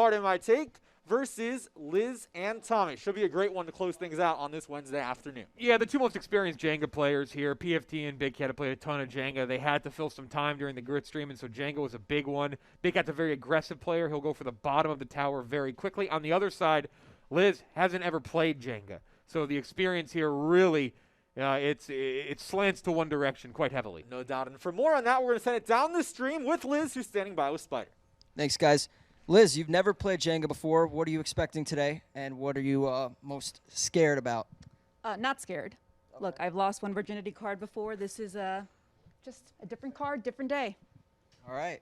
card am I take versus Liz and Tommy. Should be a great one to close things out on this Wednesday afternoon. Yeah, the two most experienced Jenga players here, PFT and Big Cat, have played a ton of Jenga. They had to fill some time during the grid stream, and so Jenga was a big one. Big Cat's a very aggressive player. He'll go for the bottom of the tower very quickly. On the other side, Liz hasn't ever played Jenga, so the experience here really it slants to one direction quite heavily. No doubt. And for more on that, we're going to send it down the stream with Liz, who's standing by with Spider. Thanks, guys. Liz, you've never played Jenga before. What are you expecting today, and what are you most scared about? Not scared. Okay. Look, I've lost one virginity card before. This is just a different card, different day. All right.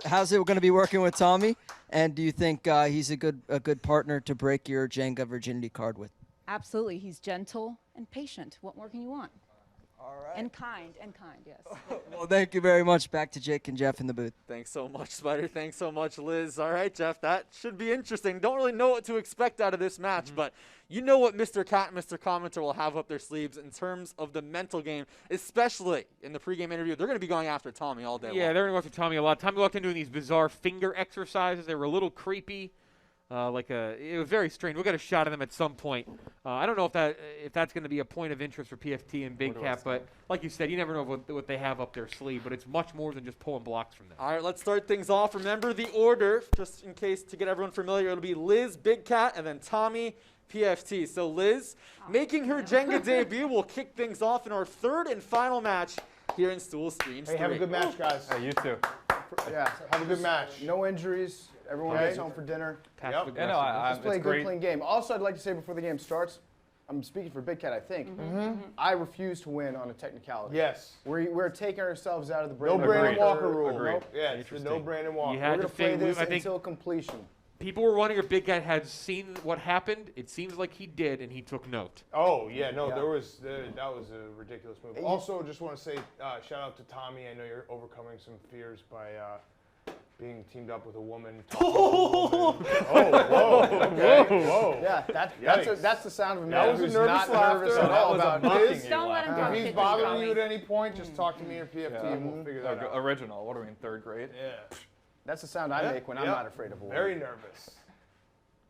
How's it going to be working with Tommy? And do you think he's a good partner to break your Jenga virginity card with? Absolutely. He's gentle and patient. What more can you want? All right. And kind, yes. Well, thank you very much. Back to Jake and Jeff in the booth. Thanks so much, Spider. Thanks so much, Liz. All right, Jeff, that should be interesting. Don't really know what to expect out of this match, but you know what Mr. Cat and Mr. Commenter will have up their sleeves in terms of the mental game, especially in the pregame interview. They're going to be going after Tommy all day long. Yeah, they're going to go after Tommy a lot. Tommy walked in doing these bizarre finger exercises. They were a little creepy. It was very strange. We'll get a shot of them at some point. I don't know if that's going to be a point of interest for PFT and Big Cat, but like you said, you never know what they have up their sleeve. But it's much more than just pulling blocks from them. All right, let's start things off. Remember the order, just in case to get everyone familiar. It'll be Liz, Big Cat, and then Tommy, PFT. So Liz, making her Jenga debut, will kick things off in our third and final match here in Stool Streams. Hey, have a good match, guys. Hey, you too. Yeah, have a good match. No injuries. Everyone gets home for dinner. Yep. Let's play a good, clean game. Also, I'd like to say before the game starts, I'm speaking for Big Cat, I think. I refuse to win on a technicality. Yes. We're taking ourselves out of the Brandon Walker rule. Agreed. Nope. Yeah, it's the no Brandon Walker. You We're had going to to play this I think until completion. people were wondering if Big Cat had seen what happened. It seems like he did, and he took note. Oh, yeah, no, that was a ridiculous move. Also, just want to say shout out to Tommy. I know you're overcoming some fears by being teamed up with a woman. Whoa, okay. Whoa. Yeah, that's the sound of a man That was who's a nervous not laughter. nervous at all That about was his. Don't let him talk If shit he's to bothering Tommy. you at any point, just talk to me or PFT and we'll figure that out. Original. What are we in, third grade? Yeah. That's the sound I make when I'm not afraid of a woman. Very nervous.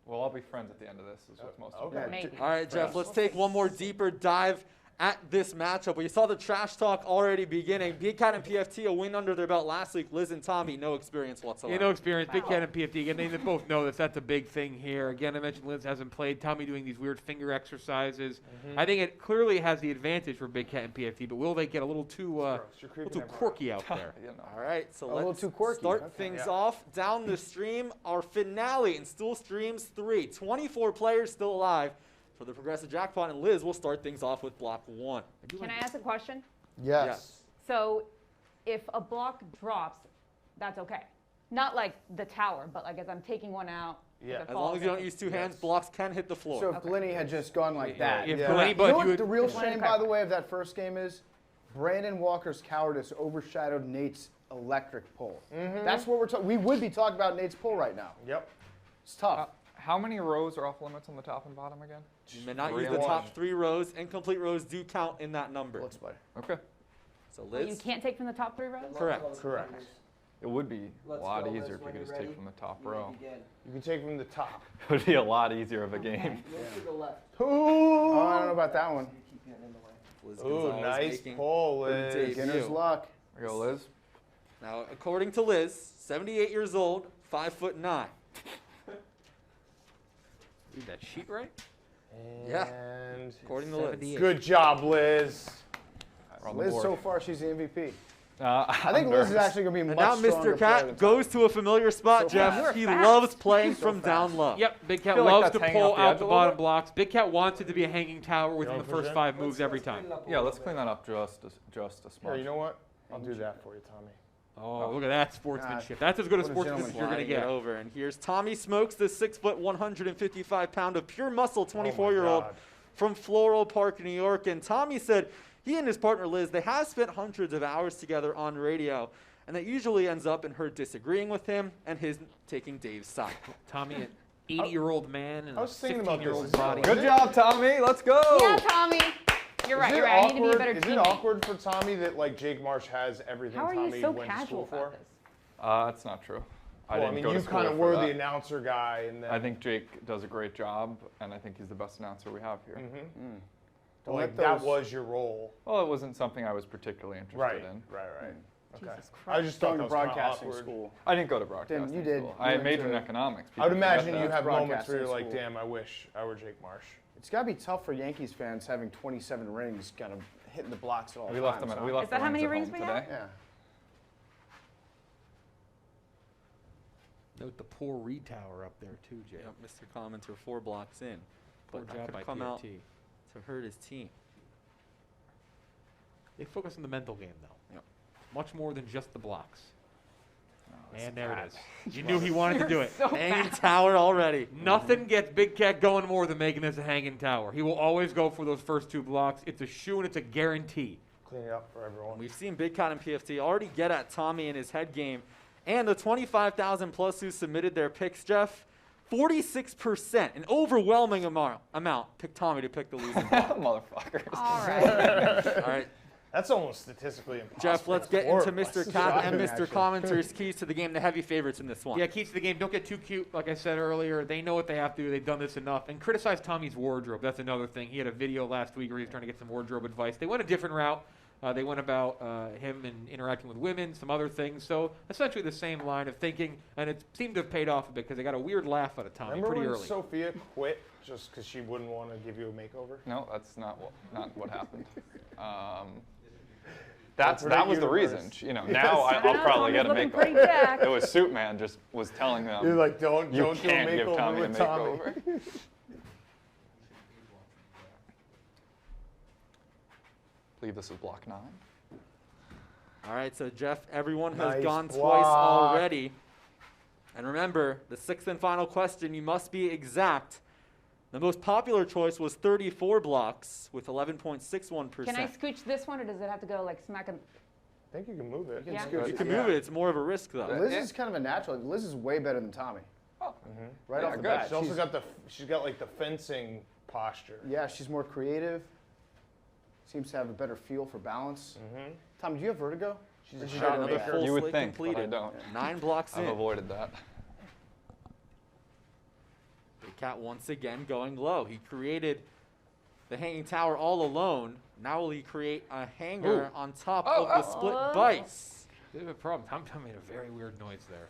We'll all be friends at the end of this, is what's most important. Maybe. All right, Jeff, let's take one more deeper dive at this matchup. We saw the trash talk already beginning. Big Cat and PFT, a win under their belt last week. Liz and Tommy, no experience whatsoever. Yeah, no experience. Big Cat and PFT, again, they both know that's a big thing here. Again, I mentioned Liz hasn't played. Tommy doing these weird finger exercises. I think it clearly has the advantage for Big Cat and PFT, but will they get a little too quirky out there? All right, so little let's too quirky. start things off down the stream. Our finale in Stool Streams 3. 24 players still alive for the Progressive Jackpot, and Liz will start things off with block 1. Can I ask a question? Yes. So if a block drops, that's okay. Not like the tower, but like as I'm taking one out. Yeah. As long as you don't use two hands, blocks can hit the floor. So if Glennie had just gone like that. If You Glennie, know what you the real shame, by the way, of that first game is? Brandon Walker's cowardice overshadowed Nate's electric pull. That's what we're talking. We would be talking about Nate's pull right now. Yep. It's tough. How many rows are off limits on the top and bottom again? You may not use the top 3 rows. Incomplete rows do count in that number. Let's play. Okay. So Well, you Liz, can't take from the top 3 rows? correct. Correct. It would be a lot easier if you could just take from the top row. You can take from the top. It would be a lot easier of a game. Oh, I don't know about that one. Liz Ooh, Gonzalez nice making pull, her Liz. debut. Beginner's luck. There you go, Liz. Now, according to Liz, 78 years old, 5'9". Read that sheet right? Yeah. And According to Liz. good job, Liz. We're on the Liz, board. so far, she's the MVP. I I think Liz is actually going to be And much now stronger Mr. player than Cat goes to a familiar spot, So Jeff. fast. He You're loves playing So from fast. down low. Yep, Big Cat feel like loves to that's hanging pull off the out edge the a little bottom bit. blocks. Big Cat wants it to be a hanging tower within Going the for first Jen? 5 moves every time. Yeah, let's clean that up just a Here, smudge. you know what? I'll do that for you, Tommy. Oh, look at that sportsmanship. That's as good a what a sportsmanship as you're gentleman. going to Sliding it get. over. And here's Tommy Smokes, the 6', 155-pound of pure muscle 24-year-old God. from Floral Park, New York. And Tommy said he and his partner Liz, they have spent hundreds of hours together on radio, and that usually ends up in her disagreeing with him and his taking Dave's side. Tommy, an 80-year-old man and I a was thinking about 15-year-old this. body. Good job, Tommy. Let's go. Yeah, Tommy. You're right. Is it You're right. I need to be a awkward- better Is it teammate. awkward for Tommy that like Jake Marsh has everything How are Tommy you so went to casual school about for? this? That's not true. Well, I mean, you kind of were the announcer guy, and then I think Jake does a great job, and I think he's the best announcer we have here. like that was your role. Well, it wasn't something I was particularly interested in. Right. Okay. Jesus I just thought Going that to was kinda broadcasting awkward. school. I didn't go to broadcasting you did. school. You I went majored in to- economics. I would People forget imagine you that. have moments where you're Broadcasting like, school. damn, I wish I were Jake Marsh. It's got to be tough for Yankees fans having 27 rings, kind of hitting the blocks at all We times. left them. huh? We left Is that the how many rings rings at we home have? today. Yeah. Note the poor read tower up there too, Jay. Yep, Mr. Commenter 4 blocks in. Poor But that job could by come out PFT. to hurt his team. They focus on the mental game though. Yep. Much more than just the blocks. it's And there bad. it is. You knew he wanted to do it. Hanging tower already. Nothing gets Big Cat going more than making this a hanging tower. He will always go for those first 2 blocks. It's a shoe and it's a guarantee. Clean it up for everyone. We've seen Big Cat and PFT already get at Tommy in his head game. And the 25,000 plus who submitted their picks, Jeff, 46%, an overwhelming amount, picked Tommy to pick the losing block. Motherfuckers. All right. All right, That's almost statistically impossible. Jeff, let's get Four into of us. Mr. Cat and Shocking, Mr. actually. Commenter's keys to the game, the heavy favorites in this one. Yeah, keys to the game. Don't get too cute. Like I said earlier, they know what they have to do. They've done this enough. And criticize Tommy's wardrobe. That's another thing. He had a video last week where he was trying to get some wardrobe advice. They went a different route. They went about him and interacting with women, some other things. So essentially the same line of thinking, and it seemed to have paid off a bit because they got a weird laugh out of Tommy Remember pretty when early. Sophia quit just because she wouldn't want to give you a makeover? No, that's not what happened. That's That was the universe. reason. You know, now I I'll don't know, probably get a Tommy's looking pretty makeover. jacked. It was Suitman just was telling them, You're like, don't you do a can't give makeover Tommy a with Tommy. makeover. I believe this is block 9. All right, so Jeff, everyone has Nice gone twice block. already. And remember, the 6th and final question, you must be exact. The most popular choice was 34 blocks with 11.61%. Can I scooch this one, or does it have to go like smack him? I think you can move it. Yeah. You can move it. It's more of a risk, though. Liz Yeah. is kind of a natural. Liz is way better than Tommy. Oh, Right Yeah, off the good. bat. She's also got she's got like the fencing posture. Yeah, she's more creative. Seems to have a better feel for balance. Mm-hmm. Tom, do you have vertigo? She's a Or shot shot Another maker. full You would slate think, but I completed. don't. 9 blocks I've in. avoided that. Big Cat once again going low. He created the hanging tower all alone. Now will he create a hanger on top of the split vice? Bit of a problem. Tom made a very weird noise there.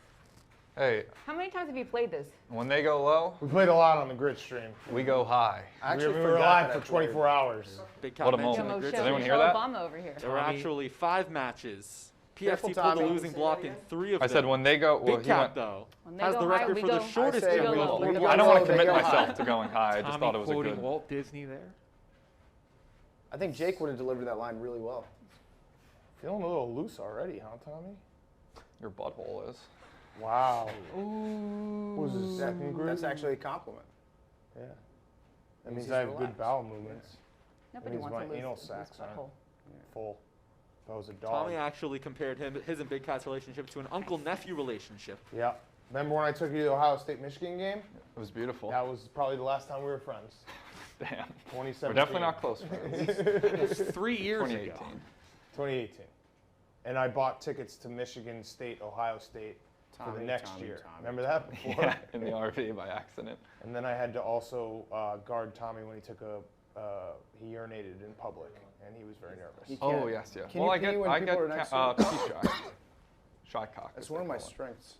Hey, How many times have you played this? when they go low, We played a lot on the grid stream. we go high. I actually we were forgot live that I for 24 hours. Big Cat What a mentioned moment. the Show, grid Does anyone stream. hear that? Obama over here. There were Tommy. actually 5 matches. Careful, PFT pulled the Tommy. losing block in 3 of I them. said when they go, well, Big he Cat, went. though, When they has go the high, record we for the go- shortest I say field we goal. go- we go I don't want low, to they commit go myself high. to going high. I just Tommy thought it was a quoting good. Walt Disney there. I think Jake would have delivered that line really well. Feeling a little loose already, huh, Tommy? Your butthole is. Wow. What was his second group? That's actually a compliment. Yeah. That Means means I he's have good relaxed. bowel movements. Nobody means wants my to lose anal lose sacs aren't butthole. full. If I was a dog. Tommy actually compared his and Big Cat's relationship to an uncle-nephew relationship. Yeah. Remember when I took you to the Ohio State-Michigan game? It was beautiful. That was probably the last time we were friends. Damn. 2017. We're definitely not close friends. 3 years 2018. ago. 2018. And I bought tickets to Michigan State, Ohio State for the Tommy, next Tommy, year. Tommy. Remember that before? Yeah, in the RV by accident. And then I had to also guard Tommy when he took he urinated in public, and he was very nervous. You Oh can't- yes, yeah. Can Well, you pee when I people get are next ca- to pee shy. Shy cock. That's as one of they my call it. strengths.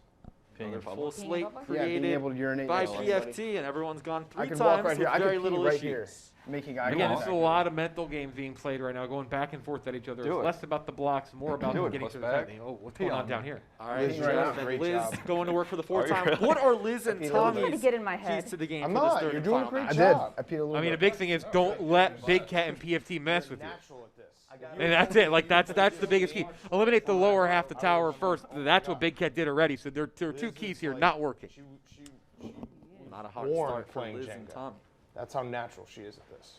Peeing in Another full public. Peeing in slate public? Yeah, being created able to urinate by next to somebody. PFT, and everyone's gone 3 I can times walk right with here. I very can pee little right issues. here. Making eye Again, contact. this is a lot of mental games being played right now, going back and forth at each other. Do It's it. less about the blocks, more about Do them it, getting to the pussbag. thing. Oh, what's Pee going on on down me. here? All right, Liz, right now, Jeff and great Liz job. going to work for the 4th Are you time. really? What are Liz and peed a little bit. Trying to Tommy's get in my head. keys to the game I'm for this not. 3rd You're and doing a final great match? I did. job. I peed a little I mean, the bit. big thing is don't let Big Cat and PFT mess with you. Natural at this. And that's it. Like that's the biggest key. Eliminate the lower half of the tower first. That's what Big Cat did already. So there are 2 keys here not working. Not a hard Born start for playing Liz and Jenga. Tommy. That's how natural she is at this.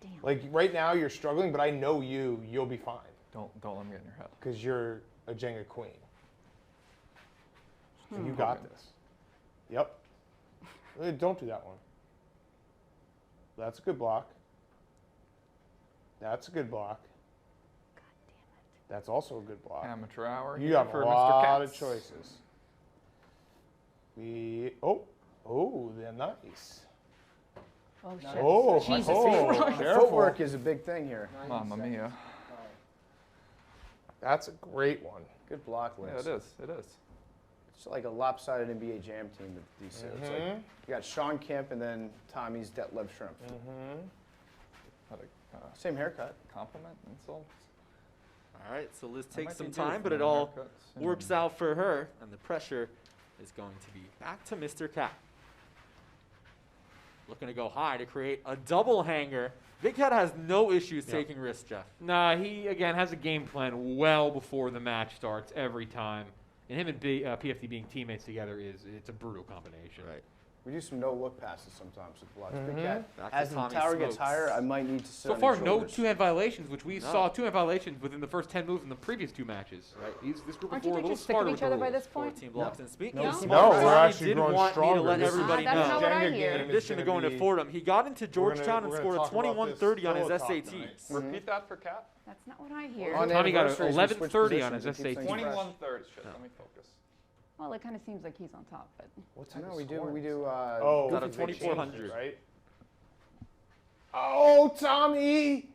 Damn. Like right now, you're struggling, but I know you'll be fine Don't let him get in your head. because you're a Jenga queen. So you got this. Yep. Don't do that one. That's a good block. That's a good block. God damn it. That's also a good block. Amateur hour. You here have for a Mr. lot of Katz. choices. They're nice. Oh, shit. Oh, Jesus oh, careful. Footwork is a big thing here. Mamma mia. That's a great one. Good block, Liz. Yeah, it is. It is. It's like a lopsided NBA Jam team with these. It's like you got Sean Kemp and then Tommy's Detlef Shrimp. Had a Same haircut. compliment, insult. All right, so Liz I takes might some be due time, for but it my all haircuts soon. works out for her, and the pressure is going to be back to Mr. Cat. Looking to go high to create a double hanger. Big Cat has no issues taking risks, Jeff. Nah, he, again, has a game plan well before the match starts every time. And him and PFT being teammates together it's a brutal combination. Right. We do some no-look passes sometimes with blocks. Big Cat. Back to As the Tommy tower gets Smokes. higher, I might need to sit So on far, his no shoulders. two-hand violations, which we No. saw two-hand violations within the first 10 moves in the previous two matches. Right. This group Aren't of four you a little just sick of smarter each with the other by rules. this point? 14 blocks and speak. No. No, No, Smart we're Tommy actually did growing want me to stronger. let This is- everybody that's know. not what I Jenga hear. game In is addition to gonna going to be- Fordham, he got into Georgetown and we're gonna scored a talk about 21-30 on his this pillow talk SATs. tonight. Repeat that for Cat. That's not what I hear. On Tommy got a anniversaries, we switch 11:30 on positions. his It keeps SAT. things fresh. 21-3. Shit, let me focus. Well, it kind of seems like he's on top, but What's No, we do. Oh, Got a they changed it, 2400. right? Oh, Tommy!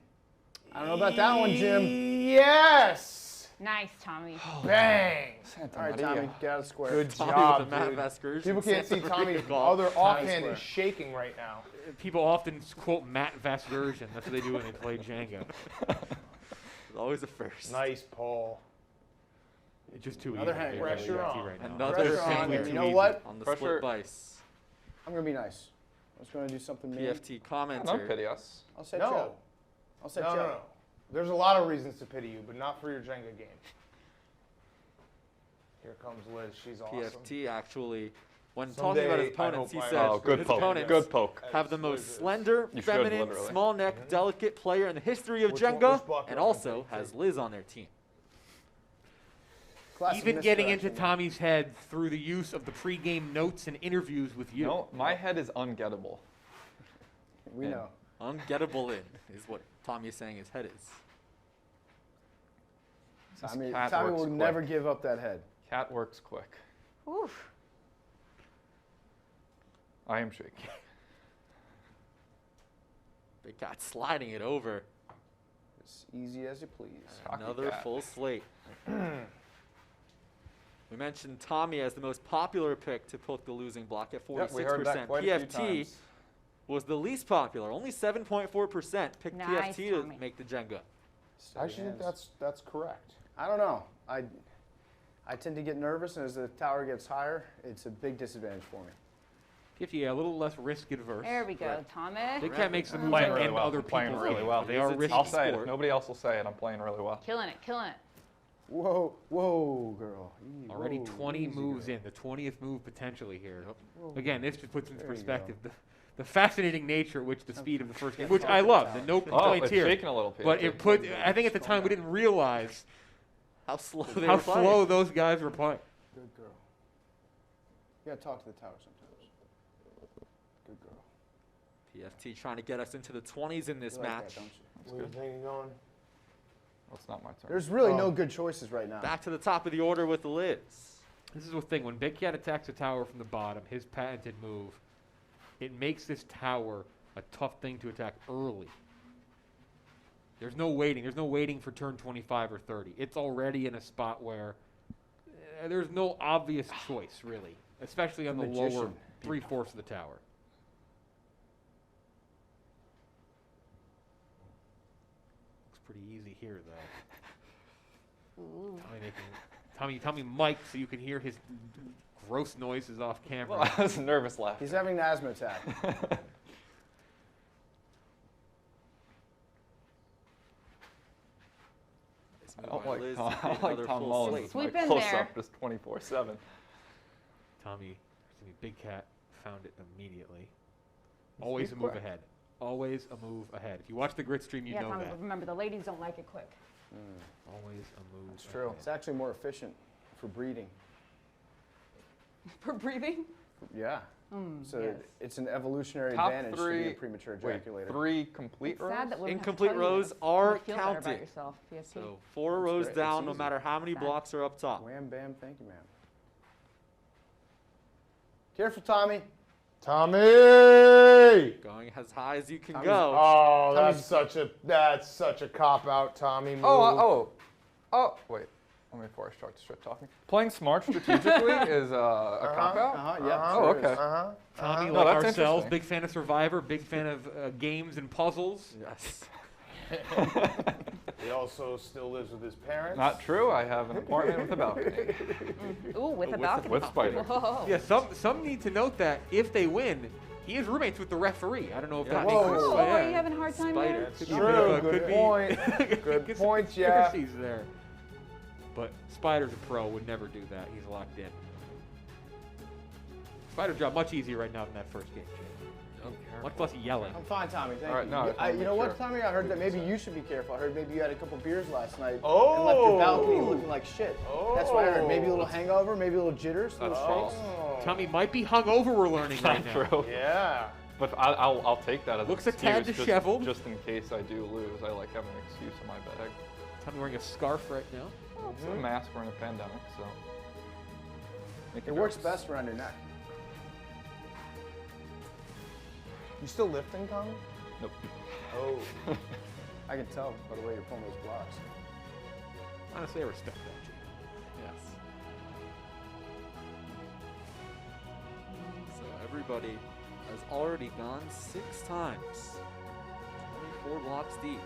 I don't know about that one, Jim. Yes! nice, Tommy. Bang! Santa All right, Maria. Tommy, get out of the square. Good Tommy job, with the Matt dude. Vescursion. People can't see Santa Tommy's Maria golf. other offhand Square. is shaking right now. People often quote Matt Vasgersian. That's what they do when they play Jenga. It's always a first. Nice pull. It's just too Another easy. hanger. Pressure PFT on. right now. Another Pressure on hanger. him. You know what? On the Pressure. split vice. I'm gonna be nice. I was gonna do something mean. PFT Don't commenter. pity us. I'll set No. you up. I'll set No, you no, up. no. There's a lot of reasons to pity you, but not for your Jenga game. Here comes Liz. She's awesome. PFT actually, when talking about his Someday, I opponents, he hope I- said Oh, good his poke. opponents Good poke. have the most slender, You should, feminine, literally. small neck, delicate player in the history of Which Jenga, block and are you also gonna has take? Liz on their team. Classic Even getting into misdirection. Tommy's head through the use of the pregame notes and interviews with you. No, my head is ungettable. We know. Ungettable in is what Tommy is saying his head is. This Tommy cat will works never quick. give up that head. Cat works quick. Oof. I am shaking. Big Cat sliding it over. As easy as you please. Cocky Another cat. full slate. We mentioned Tommy as the most popular pick to poke the losing block at 46%. Yep, we heard that quite a few PFT times. was the least popular. Only 7.4% picked Nice, PFT to Tommy. make the Jenga. Steady I actually think hands. that's correct. I don't know. I tend to get nervous, and as the tower gets higher, it's a big disadvantage for me. PFT a little less risk adverse. There we go, Right. Tommy. Big Cat makes the moves Playing that really end well. other Playing people's really games, well. but They are It's a risky. I'll say it. sport. If nobody else will say it, I'm playing really well. Killing it, killing it. Whoa, whoa, girl. Eee, Already whoa, 20 easy, moves girl. in, the 20th move potentially here. Whoa. Again, this just puts into There you perspective the fascinating nature at which the speed of the first game, which I love, the no Oh, complaints it's here. shaking a little. But PFT. it put, I think at the time we didn't realize How slow they how were playing. slow those guys were playing. Good girl. You gotta talk to the tower sometimes. Good girl. PFT trying to get us into the 20s in this You like match. that, don't you? Where you think you're going? Well, it's not my turn. There's really Oh. no good choices right now. Back to the top of the order with Liz. This is the thing, when Big Cat attacks a tower from the bottom, his patented move, it makes this tower a tough thing to attack early. There's no waiting. There's no waiting for turn 25 or 30. It's already in a spot where there's no obvious choice, really, especially on the lower Magician. 3/4 of the tower. Looks pretty easy here, though. Ooh. Tommy mic so you can hear his gross noises off camera. Well, I was nervous laughing. He's having an asthma attack. Let's I move don't on, like Liz Tom, to I create don't like another Tom full Mullins. slate. as my Sweep in close there. up just 24/7. Tommy, Big Cat found it immediately. Always a move quick. ahead. Always a move ahead. If you watch the grit stream, you Yeah, know Tommy, that. but remember, the ladies don't like it quick. Always a move. It's true. ahead. It's actually more efficient for breeding. For breathing? Yeah. So yes. it's an evolutionary Top advantage to be three. a premature Wait, ejaculator. 3 complete It's rows? sad that women have to Incomplete tell you rows this. are You feel better about counted. yourself, PFT. So 4 That's rows great. down, It's no easy. matter how many Sad. blocks are up top. Wham, bam, thank you, ma'am. Careful, Tommy. Tommy! Going as high as you can Tommy's- go. Oh, Tommy's- that's such a cop out, Tommy. Move. Oh, wait. Let me before I start talking. Playing smart strategically is a cop out. Yeah. Oh, sure is. okay. Tommy, No, like that's ourselves, interesting. big fan of Survivor, big fan of games and puzzles. Yes. He also still lives with his parents. Not true. I have an apartment with a balcony Ooh, with a With balcony. with spider. Whoa. Yeah, some need to note that if they win, he is roommates with the referee. I don't know if that Whoa. makes sense. Oh, but are yeah. you having a hard time Spider. there? That's Could be true. a bit of a- Good could be- point. could Good be some point, Jeff. conspiracies there. But Spider's a pro, would never do that. He's locked in. Spider's job much easier right now than that first game. Much less yelling. I'm fine, Tommy. Thank All right, you. no, I just wanna You make know what, sure. Tommy? I heard that maybe you should be careful. I heard maybe you had a couple beers last night and left Oh. your balcony looking like shit. That's what I heard. Maybe a little Oh. hangover, maybe a little jitters, a little That's shakes. false. Tommy might be hungover, we're learning right now. True. Yeah. But I'll take that as Looks an a tad excuse, disheveled. Just in case I do lose. I like having an excuse in my bag. Tommy wearing a scarf right now. It's a mask. We're in a pandemic, so. Make It works nervous. best around your neck. You still lifting, Tommy? Nope. Oh. I can tell by the way you're pulling those blocks. Honestly, I respect that, Jake. Yes. So everybody has already gone 6 times. 24 blocks deep.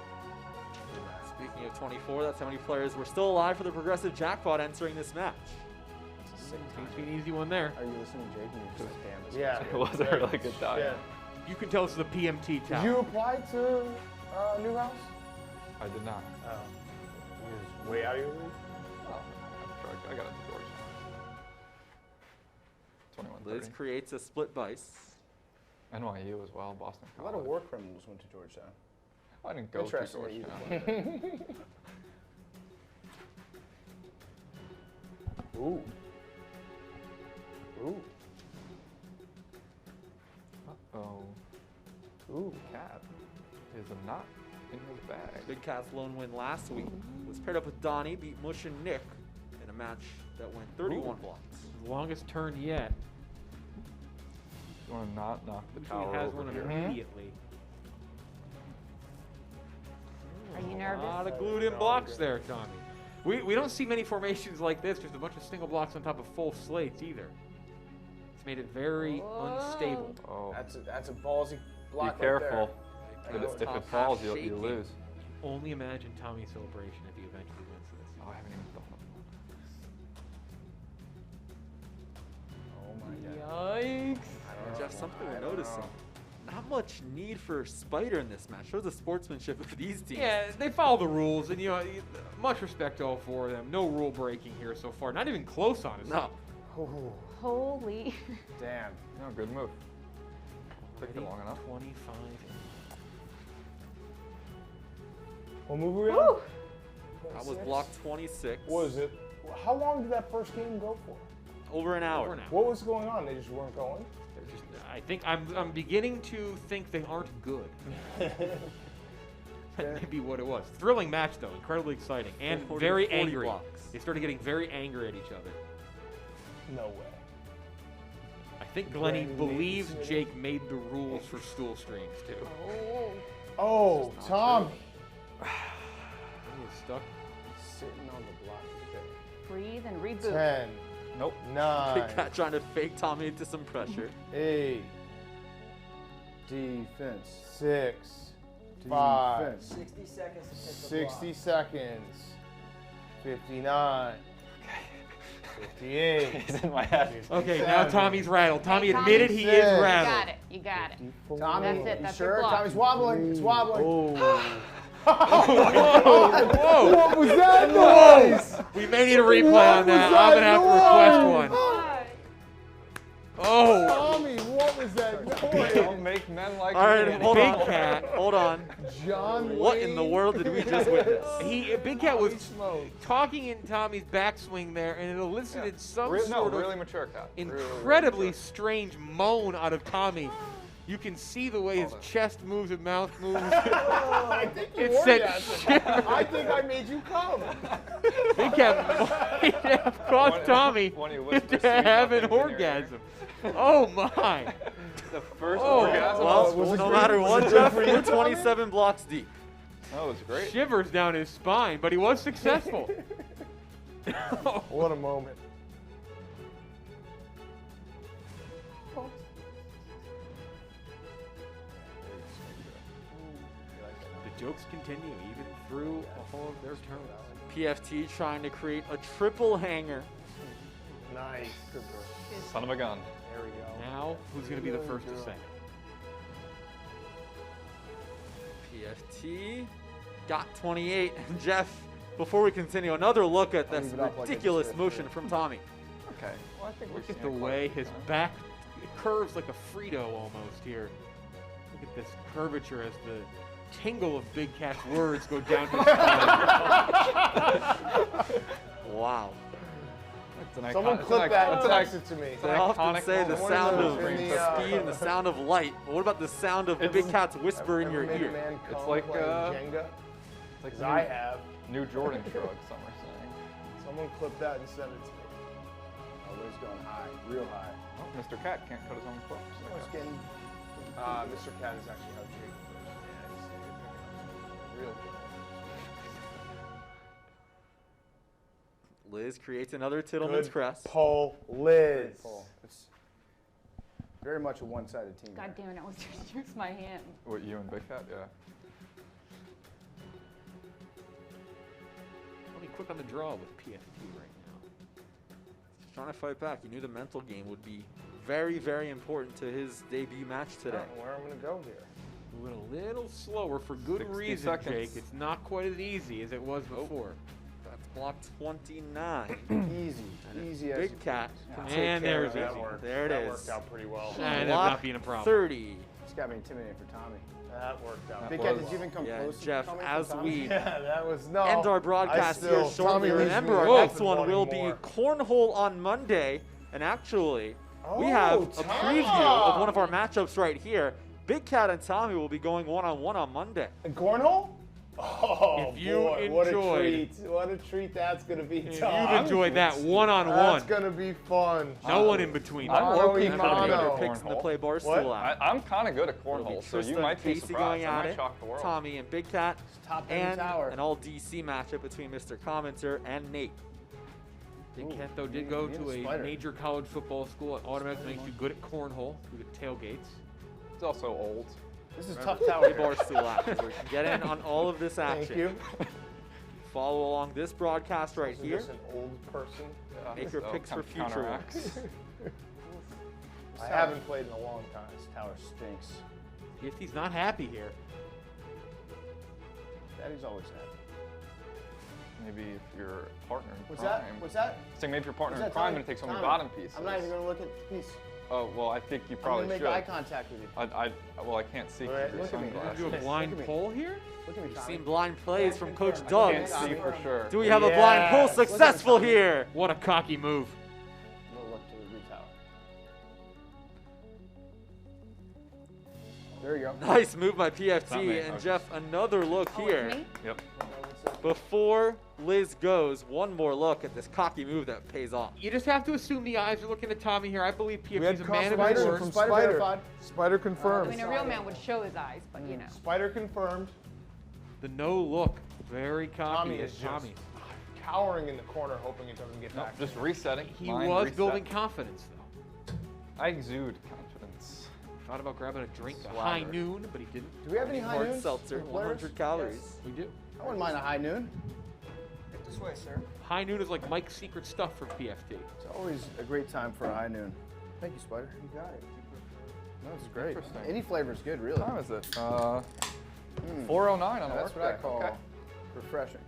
Speaking of 24, that's how many players were still alive for the progressive jackpot entering this match. Seems to be an easy one there. Are you listening, Jake? And you're just like, damn, this Yeah. It was a really good dive. Yeah. You can tell this is a PMT Did tower. you apply to Newhouse? I did not. Oh. You was way out of your league? Oh, I got it to Georgetown. 2130. Liz creates a split vice. NYU as well, Boston A lot College. of war criminals went to Georgetown. I didn't go to Interesting that you Georgetown. did. Ooh. Ooh. Uh-oh. Ooh. Cat is a knot in his bag. Big Cat's lone win last week was paired up with Donnie, beat Mush and Nick in a match that went 31 blocks. Longest turn yet. You want to not knock the He tower has over one here. immediately. Are you A nervous? lot of glued in blocks there, Tommy. We don't see many formations like this, just a bunch of single blocks on top of full slates either. It's made it very unstable. Oh, That's a ballsy block. be careful. Right there. If Top it falls, half you shaky. lose. Only imagine Tommy's celebration if he eventually wins this. Oh, I haven't even thought of Oh my god. Yikes. Jeff, something we're noticing. Not much need for Spider in this match. Shows the sportsmanship of these teams. Yeah, they follow the rules, and much respect to all 4 of them. No rule breaking here so far. Not even close, honestly. No. Ooh. Holy. Damn. No, good move. Took you long enough. 25. What move were we Woo. on? That was block 26. What was it? How long did that first game go for? Over an hour. Over an hour. What was going on? They just weren't going? They're just, I think I'm beginning to think they aren't good. That may be what it was. Thrilling match though, incredibly exciting, and 40 very 40 angry. blocks. They started getting very angry at each other. No way. I think Glennie Brandon believes Nate's Jake made the rules for stool streams too. Oh. Oh, Tom. He was stuck. Sitting on the block. Breathe and reboot. 10, Nope. 9, Big Cat trying to fake Tommy into some pressure. 8, Defense. 6, 5, Defense. 60 seconds to hit the 60 seconds, 59, 58. He's in my head. Okay, now Tommy's rattled. Tommy Hey, Tommy. admitted he is Six. You rattled. got it. You got it. Tommy, That's it, you that's sure? your block. Tommy's wobbling. It's wobbling. Whoa! What was that noise? We may need a replay on that. I'm gonna have to request one. Oh, Tommy, what was that noise? Don't make men like All right, me. hold Big on. Cat. Hold on. John What in the Wayne? world did we just witness? Big Cat was Holy smokes. talking in Tommy's backswing there, and it elicited some No, sort of really mature cat. Really incredibly mature. strange moan out of Tommy. You can see the way his chest moves and mouth moves. I think you It said orgasmed. I think I made you come. Big Cat might have caused When- Tommy when he whispers to sweet have an nothings in your ear. orgasm. Oh my! The first Oh, orgasm. Well, was it no green? matter Was what, it Jeff, green for you, we're Tommy? 27 blocks deep. That was great. Shivers down his spine, but he was successful. What a moment. The jokes continue even through all of their turns. PFT trying to create a triple hanger. Nice. Son of a gun. There we go. Now, who's going to be the first to say? PFT got 28. And Jeff, before we continue, another look at I'll this leave it up like it's ridiculous 50. motion from Tommy. Okay. Well, I think Look at the way his back curves like a Frito almost here. Look at this curvature as the tingle of Big Cat's words go down his spine. Wow. Someone clip that and text it to me. They often say the moment. sound One of of those in the, speed and the sound of light. But what about the sound of It's- Big Cat's whisper in your Ever made a ear? man It's come like, playing Jenga? It's like 'Cause I have. New Jordan shrug, some are saying. Someone clip that and send it to me. Oh, Liz going high, real high. Oh, Mr. Cat can't cut his own clips. Oh, it's getting Mr. Cat is actually how Jake first. Yeah, real Jake. Liz creates another Tittleman's Good crest. pull, Liz. full. It's very much a one-sided team. God damn it, I was just use my hand. What, you and Big Cat? Yeah. Let me quick on the draw with PFT right now. He's trying to fight back. He knew the mental game would be very, very important to his debut match I today. don't know where I'm gonna go here. Moving a little slower for good 60 reason, seconds. Jake. It's not quite as easy as it was before. That's block 29. Easy as Big you Cat please. can And take care there's of That it. worked. There it that is. worked out pretty well. And ended up Block not being a problem. 30. It's got to be intimidating for Tommy. That worked out. Big pretty Cat, did you well. even come Yeah, close Jeff, to coming as from Tommy? we Yeah, that was no. end our broadcast I here still- shortly. Tommy leaves Remember, me our open next one wanting will more. be Cornhole on Monday. And actually, we have a preview of one of our matchups right here. Big Cat and Tommy will be going one-on-one on Monday. And cornhole? Oh If you boy, what a enjoyed- treat! What a treat that's gonna be. If Tom. you've enjoyed that That's one-on-one, gonna be fun. no one in between. I'm Mono low-key e kinda good mono. at Other picks in the cornhole. play bar What? still out. I'm kind of good at It'll be cornhole, so you Tristan might be Casey surprised. going I at might it. shock the world. Tommy and Big Cat. Top end And tower. an all-DC matchup between Mr. Commenter and Nate. Big Ooh, Cat, though, did me go and to a Spider. major college football school. It automatically makes you good at cornhole through the tailgates. It's also old. This is Remember, tough tower. play bar still out. So we can get in on all of this action. Thank you. Follow along this broadcast right Isn't here. this an old person? Make your So picks for future counteracts. ones. I haven't played in a long time. This tower stinks. PFT's not happy here. Daddy's always happy. Maybe if your partner in What's crime. that? What's that? Saying maybe your partner What's in that, crime Tommy? and take some of your Tommy, bottom pieces. I'm not even going to look at the piece. Oh well, I think you I'm probably going to should. make eye contact with you. Well, I can't see Alright, through your look at me. sunglasses. Do a Look blind at me. poll here? Look at me, We've Tommy. seen blind plays from Coach I Doug. can't see for sure. Do we have a blind poll Yes. Look at successful Tommy. here? What a cocky move. We'll look to the blue tower. There you go. Nice move by Not me, PFT. And okay. Jeff, another look Oh, here. it's me? Yep. Before Liz goes, one more look at this cocky move that pays off. You just have to assume the eyes are looking at Tommy here. I believe We had PFT's a man of his confirmation word. from Spider Spider. verified. Spider I confirmed. mean, a real man would show his eyes, but you know. Spider confirmed. The no look. Very cocky Tommy as is Tommy. just cowering in the corner, hoping it doesn't get Nope, back. just resetting. He Mind was reset. building confidence, though. I exude confidence. Thought about grabbing a drink at Swagger. high noon, but he didn't. Do we have any high Hard noons? seltzer, for the players? 100 calories. We do. I wouldn't mind a high noon. Get this way, sir. High noon is like Mike's secret stuff from PFT. It's always a great time for a high noon. Thank you, Spider. You got it. No, it's great. Interesting. Any flavor is good, really. What time is it? 4:09 on a That's what work I day. call Okay. refreshing.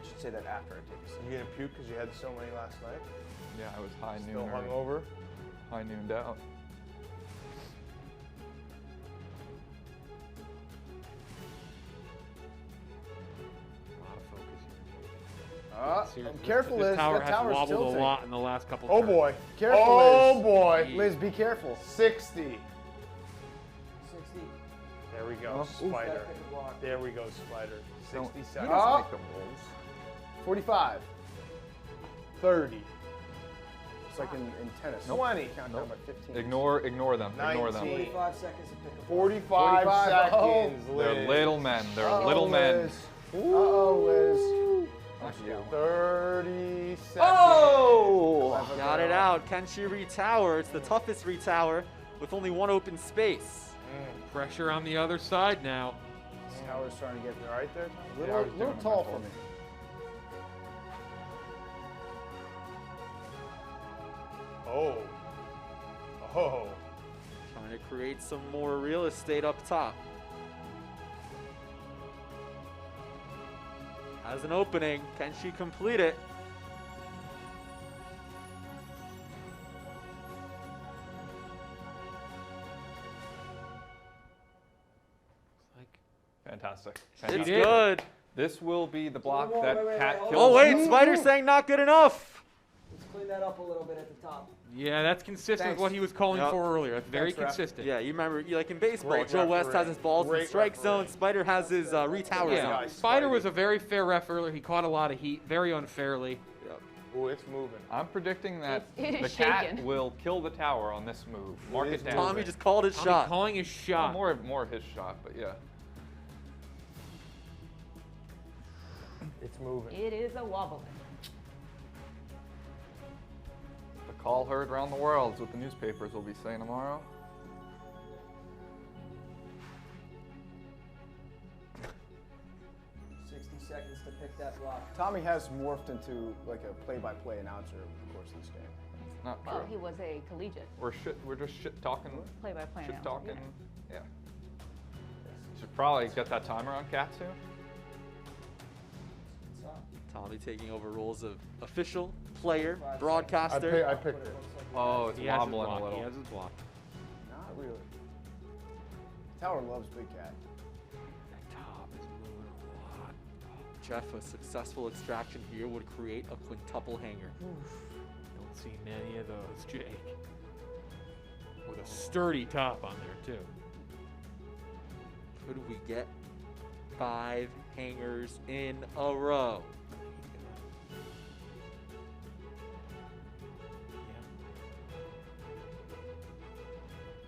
I should say that after I take a sip. You gonna puke because you had so many last night? Yeah, I was high Still noon. hungover? High nooned out. A lot of focus here. I'm careful, This Liz. tower That has tower's wobbled tilting. a lot in the last couple Oh turns. boy. Careful, Oh Liz. boy. Liz, be careful. 60. 60. There we go, Spider. There we go, Spider. 60 You seconds. don't make the rolls. 45. 30. It's like in tennis. 20. Count down by 15. Ignore them. Ignore them. 19. 45 seconds to pick a ball. 45 45. seconds, Liz. They're little men. They're little men. Liz. Uh-oh, Liz. 30 seconds. Oh! Got it out. Can she retower? It's the toughest retower with only one open space. Pressure on the other side now. This tower's starting to get You all right there, Tom? a little tall for me. Oh. Oh. Trying to create some more real estate up top. Has an opening. Can she complete it? Fantastic. It's did. good. This will be the block Wait, that wait, Cat hold kills. Oh, wait. Spider's saying not good enough. Let's clean that up a little bit at the top. Yeah, that's consistent Thanks. with what he was calling Yep. for earlier. That's very Thanks, Ref. consistent. Yeah, you remember, like in baseball, Great Joe West has referee. his balls in the Great strike referee. zone. Spider has his retower Yeah, zone. Nice. Spider was a very fair ref earlier. He caught a lot of heat, very unfairly. Oh, it's moving. I'm predicting that It the is Cat shaking. will kill the tower on this move. Mark It it is down. Tommy just called his Tommy shot. calling his shot. More of his shot, but yeah. It's moving. It is a wobbling. The call heard around the world is what the newspapers will be saying tomorrow. Seconds to pick that block. Tommy has morphed into like a play-by-play announcer over the course of this game. It's not true. Well, he was a collegiate We're just shit talking. play-by-play Shit announcer. talking. Yeah. Should probably get that timer on Cat soon. Tommy taking over roles of official, player, I broadcaster. picked it. Oh, it's He has his wobbling block. a little. He has his block. Not really. Tower loves Big Cat. That top is moving a lot. Jeff, a successful extraction here would create a quintuple hanger. Don't see many of those, Jake. With a sturdy top on there, too. Could we get 5 hangers in a row?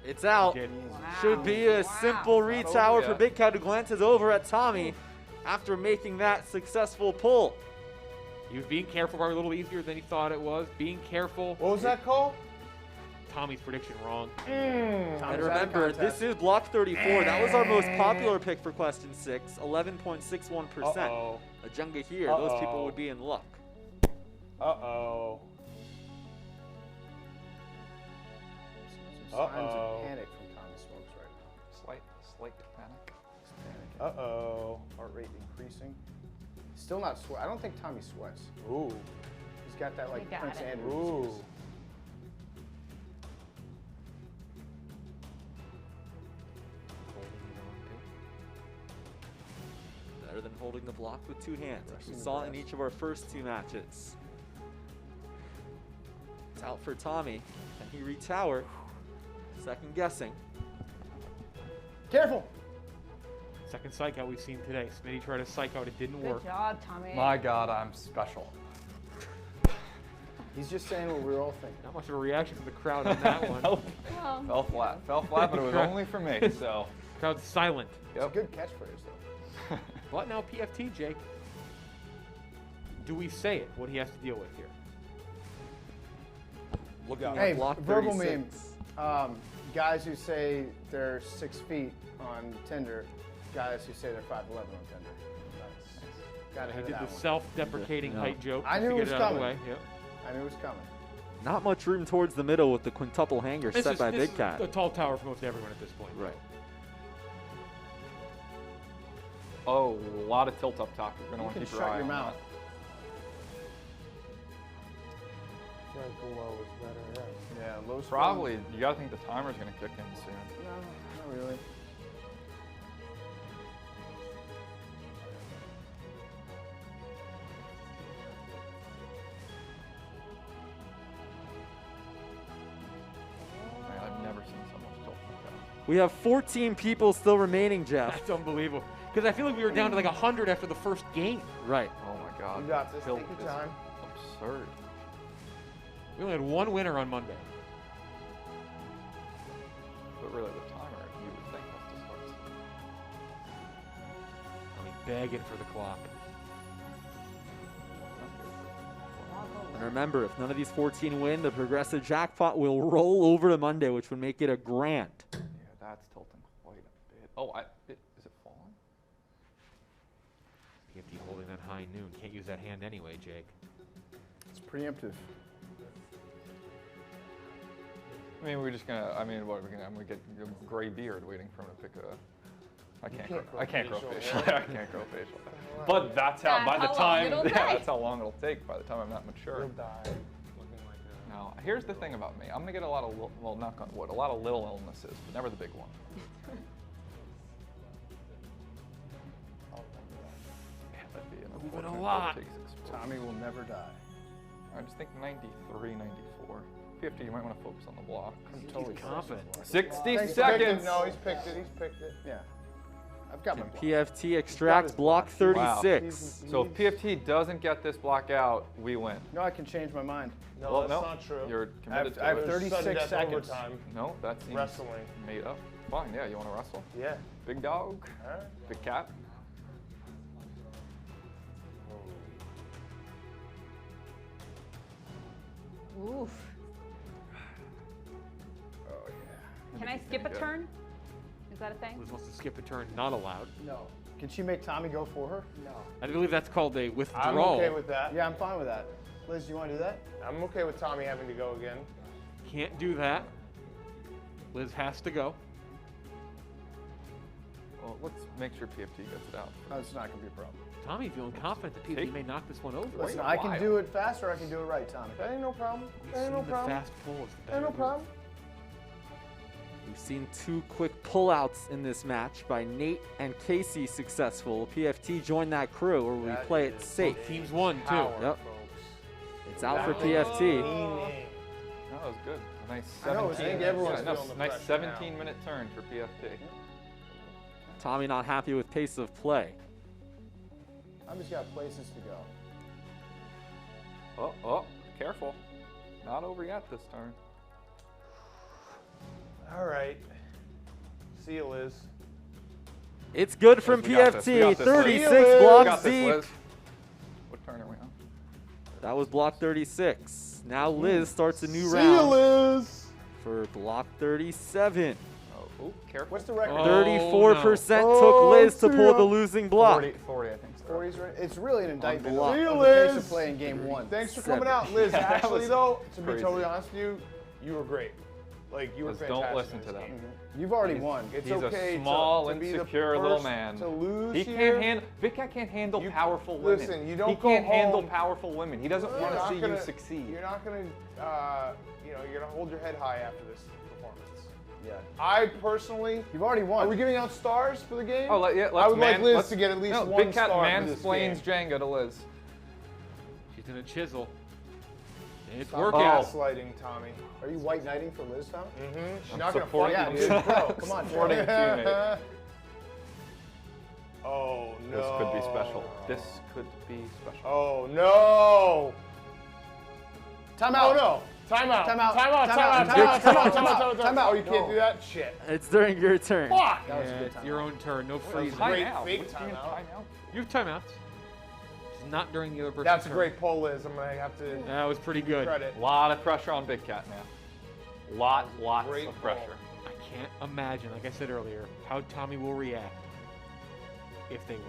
It's out. Did. Should be a simple over retower for yet. Big Cat, who glances over at Tommy after making that successful pull. He was being careful, probably a little easier than he thought it was. Being careful. What was that call? Tommy's prediction wrong. And Tommy's out of remember, contest. this is block 34. That was our most popular pick for question 6, 11.61%. Uh-oh. A Jenga here, those people would be in luck. Uh-oh. Some signs Uh-oh. of panic from Tommy Smokes right Slight panic. now. He's panicking. Uh-oh. Heart rate increasing. Still not sweat. I don't think Tommy sweats. Ooh. He's got that like He got Prince it. Andrew Ooh. disease. Better than holding the block with 2 hands, like we Pressing the saw in brass. each of our first 2 matches. It's out for Tommy. Can he retower? Second guessing. Careful! Second psych out we've seen today. Smitty tried a psych out, it didn't Good work. job, Tommy. My God, I'm special. He's just saying what we were all thinking. Not much of a reaction from the crowd on that one. Nope. Well, Fell flat. Fell flat, but it was only for me. So. Crowd's silent. It's a good catchphrase though. What now, PFT, Jake? Do we say it? What he has to deal with here? Looking at Hey, block verbal 36. meme. Guys who say they're 6 feet on Tinder, guys who say they're 5'11" on Tinder. Gotta He hit did that the one. self-deprecating Yeah. height joke. I just knew to it get was out of the coming. way. Yep. I knew it was coming. Not much room towards the middle with the quintuple hanger This set is, by this Big is Cat. a tall tower for most everyone at this point. Right. Oh, a lot of tilt up top. You're gonna You want to can keep your shut eye your on mouth. that. I feel like below is better. Yeah, low spin. Probably. You gotta think the timer's gonna kick in soon. No, not really. Man, I've never seen so much tilt like that. We have 14 people still remaining, Jeff. That's unbelievable. Because I feel like we were down to like 100 after the first game. Right. Oh my God. You got this. Tilt Take your is time. Absurd. We only had one winner on Monday. But really, the timer, you would think, has to start soon. I mean, begging for the clock. And remember, if none of these 14 win, the progressive jackpot will roll over to Monday, which would make it a grand. Yeah, that's tilting quite a bit. Oh, is it falling? PFT holding that high noon. Can't use that hand anyway, Jake. It's preemptive. I mean, we're just gonna. I mean, what are we gonna? I'm gonna get a gray beard waiting for him to pick a. I can't grow facial. I can't grow facial. But that's how. By the That's how long time, it'll yeah, take. that's how long it'll take. By the time I'm that mature. You'll die. Looking like a. Now, here's the thing about me. I'm gonna get a lot of, well, knock on wood, a lot of little illnesses, but never the big one. Yeah, that'd be an Moving a unfortunate lot. takes exposure. Tommy will never die. I just think 93, 94. PFT, you might want to focus on the block. I'm totally confident. 60 Thanks, seconds. No, he's picked it. He's picked it. Yeah. I've got my Can block. PFT extract block 36? So if PFT doesn't get this block out, we win. No, I can change my mind. No, Well, that's no, not true. You're committed I have to it. 36 Sudden death seconds. Overtime. No, that seems Wrestling. made up. Fine, yeah, you want to wrestle? Yeah. Big dog? All right. Big cat? Oof. Can I skip a Good. turn? Is that a thing? Liz wants to skip a turn, not allowed. No. Can she make Tommy go for her? No. I believe that's called a I'm withdrawal. okay with that. Yeah, I'm fine with that. Liz, you want to do that? I'm okay with Tommy having to go again. Can't do that. Liz has to go. Well, let's make sure PFT gets it out. No, it's not going to be a problem. Tommy feeling confident that PFT Take- may knock this one over. Listen, a I can while. do it fast or I can do it right, Tommy. That ain't no problem. We've That ain't no seen the problem. fast pull is the That better ain't no move. problem. We've seen two quick pullouts in this match by Nate and Casey successful. PFT joined that crew where we That play it is safe. Both teams won, too. Power, Yep. folks. It's out for That PFT. meaning. No, that was good. A nice I know, 17. I think everyone's yeah, feeling the nice pressure 17-minute turn for PFT. Tommy not happy with pace of play. I've just got places to go. Oh, careful. Not over yet this turn. All right. See you, Liz. It's good from Liz, we got this, we PFT. got this, Liz. 36 We We blocks got this, deep. Liz. What turn are we on? That was block 36. Now Liz starts a new See you, round Liz. for block 37. Oh, careful. What's the record? Oh. 34% no. took Liz to Oh, pull the dear. losing block. 40, I think. 40s, right? It's really an indictment block. of See you, the pace Liz. of play in game one. Thanks for 7. coming out, Liz. Yeah, that Actually, was though, to be crazy. totally honest with you, you were great. Like you were Liz, fantastic. don't listen in to this that. game. You've already won. It's He's okay a small, to be the insecure little first man. To lose He here. can't handle. Big Cat can't handle You- powerful women. listen, you don't He go can't handle home- powerful women. He doesn't You're want to not see gonna- you succeed. You're not gonna, you're gonna hold your head high after this performance. Yeah. I personally, You've already won. are we giving out stars for the game? Oh, yeah. I would like Liz to get at least no, one Big Cat star for this mansplains game. Jenga to Liz. She's in a chisel. It's Stop working. gaslighting, Tommy. Are you white knighting for Liz, Tom? Mm-hmm. She's I'm not gonna supporting fight Yeah, you, dude. dude. Bro, come on. Supporting a teammate. Oh no. This could be special. This could be special. Oh no. Time Oh out. no. Time out. Time out. Time out. Time Time out. out. Time Time out. out. Time out. Time out. Time out. Time out. Oh, you can't No. do that. Shit. It's during your turn. Fuck. That was a Yeah, good it's time your out. own turn. No was freeze. great. Timeout. fake What do you mean timeout. You have timeouts. It's not during the other person's That's a turn. great pull, Liz. I'm gonna have to That was pretty good. credit. A lot of pressure on Big Cat now. Lots Great of pressure. I can't imagine, like I said earlier, how Tommy will react if they win.